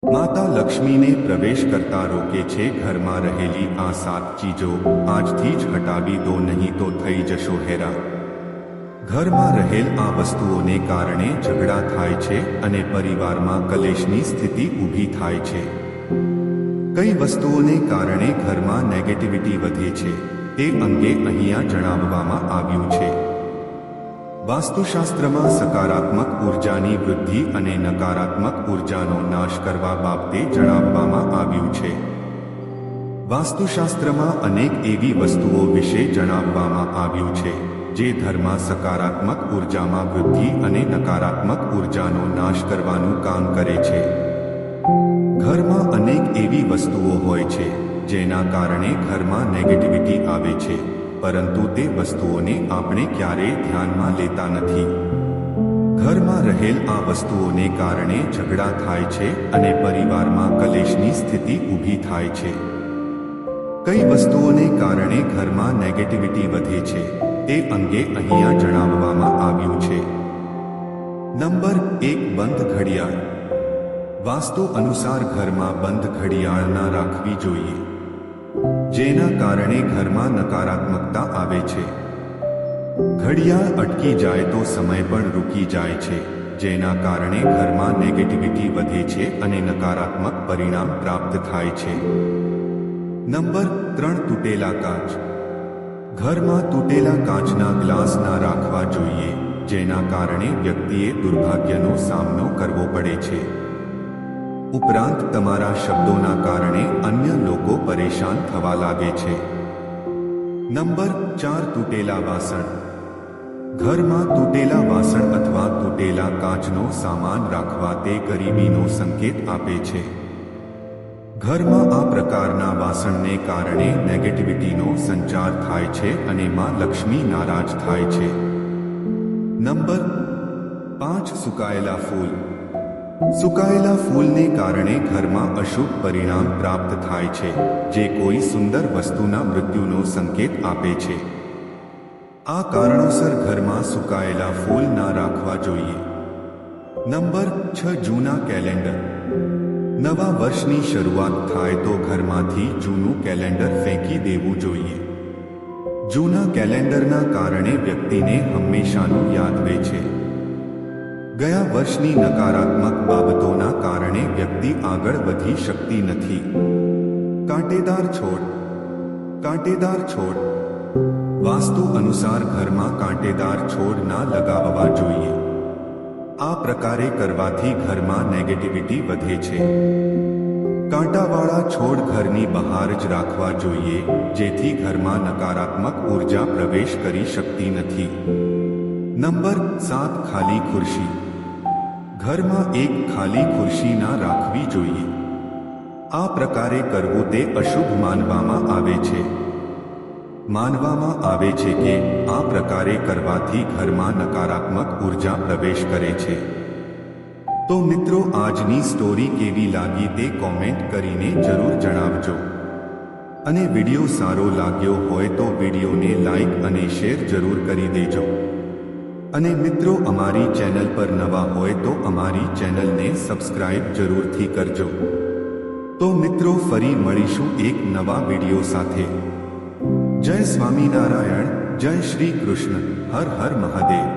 માતા લક્ષ્મીને પ્રવેશ કરતા રોકે છે। ઘરમાં રહેલી આ 7 ચીજો આજથી જ હટાવી દો, નહીં તો થઈ જશો હેરાન। ઘરમાં રહેલ આ વસ્તુઓને કારણે ઝઘડા થાય છે અને પરિવારમાં કલેશની સ્થિતિ ઊભી થાય છે। કઈ વસ્તુઓને કારણે ઘરમાં નેગેટિવિટી વધે છે તે અંગે અહીંયા જણાવવામાં આવ્યું છે। વાસ્તુશાસ્ત્રમાં સકારાત્મક ઉર્જાની વૃદ્ધિ અને નકારાત્મક ઉર્જાનો નાશ કરવા બાબતે જણાવવામાં આવ્યું છે। વાસ્તુશાસ્ત્રમાં અનેક એવી વસ્તુઓ વિશે જણાવવામાં આવ્યું છે જે ઘરમાં સકારાત્મક ઉર્જામાં વૃદ્ધિ અને નકારાત્મક ઉર્જાનો નાશ કરવાનું કામ કરે છે। ઘરમાં અનેક એવી વસ્તુઓ હોય છે જેના કારણે ઘરમાં નેગેટિવિટી આવે છે, પરંતુ તે વસ્તુઓને આપણે ક્યારેય ધ્યાનમાં લેતા નથી। ઘરમાં રહેલ આ વસ્તુઓને કારણે ઝઘડા થાય છે અને પરિવારમાં કલેશની સ્થિતિ ઊભી થાય છે। કઈ વસ્તુઓને કારણે ઘરમાં નેગેટિવિટી વધે છે તે અંગે અહીંયા જણાવવામાં આવ્યું છે। નંબર 1, બંધ ઘડિયાળ। વાસ્તુ અનુસાર ઘરમાં બંધ ઘડિયાળ ના રાખવી જોઈએ, જેના કારણે ઘરમાં નકારાત્મકતા આવે છે। ઘડિયાળ અટકી જાય તો સમય પણ રૂકી જાય છે, જેના કારણે ઘરમાં નેગેટિવિટી વધે છે અને નકારાત્મક પરિણામ પ્રાપ્ત થાય છે। નંબર 3, તૂટેલા કાચ। ઘરમાં તૂટેલા કાચના ગ્લાસ ના રાખવા જોઈએ, જેના કારણે વ્યક્તિએ દુર્ભાગ્યનો સામનો કરવો પડે છે। ઉપરાંત તમારા શબ્દોના કારણે અન્ય લોકો પરેશાન થવા લાગે છે। નંબર 4, તૂટેલા વાસણ। ઘરમાં તૂટેલા વાસણ અથવા તૂટેલા કાચનો સામાન રાખવા તે ગરીબીનો સંકેત આપે છે। ઘરમાં આ પ્રકારના વાસણને કારણે નેગેટિવિટીનો સંચાર થાય છે અને માં લક્ષ્મી નારાજ થાય છે। નંબર 5, સુકાયેલા ફૂલ। સુકાયેલા ફૂલને કારણે ઘરમાં અશુભ પરિણામ પ્રાપ્ત થાય છે, જે કોઈ સુંદર વસ્તુના મૃત્યુનો સંકેત આપે છે। આ કારણોસર ઘરમાં સુકાયેલા ફૂલ ના રાખવા જોઈએ। નંબર 6, જૂના કેલેન્ડર। નવા વર્ષની શરૂઆત થાય તો ઘરમાંથી જૂનું કેલેન્ડર ફેંકી દેવું જોઈએ। જૂના કેલેન્ડરના કારણે વ્યક્તિને હંમેશાનું યાદ રહે છે। ગયા વર્ષની નકારાત્મક બાબતોના કારણે વ્યક્તિ આગળ વધી શકતી નથી। કાંટેદાર છોડ। કાંટેદાર છોડ। વાસ્તુ અનુસાર ઘરમાં કાંટેદાર છોડ ના લગાવવા જોઈએ। આ પ્રકારે કરવાથી ઘરમાં નેગેટિવિટી વધે છે। કાંટાવાળા છોડ ઘરની બહાર જ રાખવા જોઈએ, જેથી ઘરમાં નકારાત્મક ઉર્જા પ્રવેશ કરી શકતી નથી। નંબર 7, ખાલી ખુરશી। ઘરમાં એક ખાલી ખુરશી ના રાખવી જોઈએ। આ પ્રકારે કરવું તે અશુભ માનવામાં આવે છે। માનવામાં આવે છે કે આ પ્રકારે કરવાથી ઘરમાં નકારાત્મક ઉર્જા પ્રવેશ કરે છે। તો મિત્રો, આજની સ્ટોરી કેવી લાગી તે કોમેન્ટ કરીને જરૂર જણાવજો। અને વિડીયો સારો લાગ્યો હોય તો વિડીયોને લાઈક અને શેર જરૂર કરી દેજો। અને મિત્રો, અમારી ચેનલ પર નવા હોય તો અમારી ચેનલને સબસ્ક્રાઇબ જરૂરથી કરજો। તો મિત્રો, ફરી મળીશું એક નવા વિડીયો સાથે। જય સ્વામિનારાયણ, જય શ્રી કૃષ્ણ, હર હર મહાદેવ।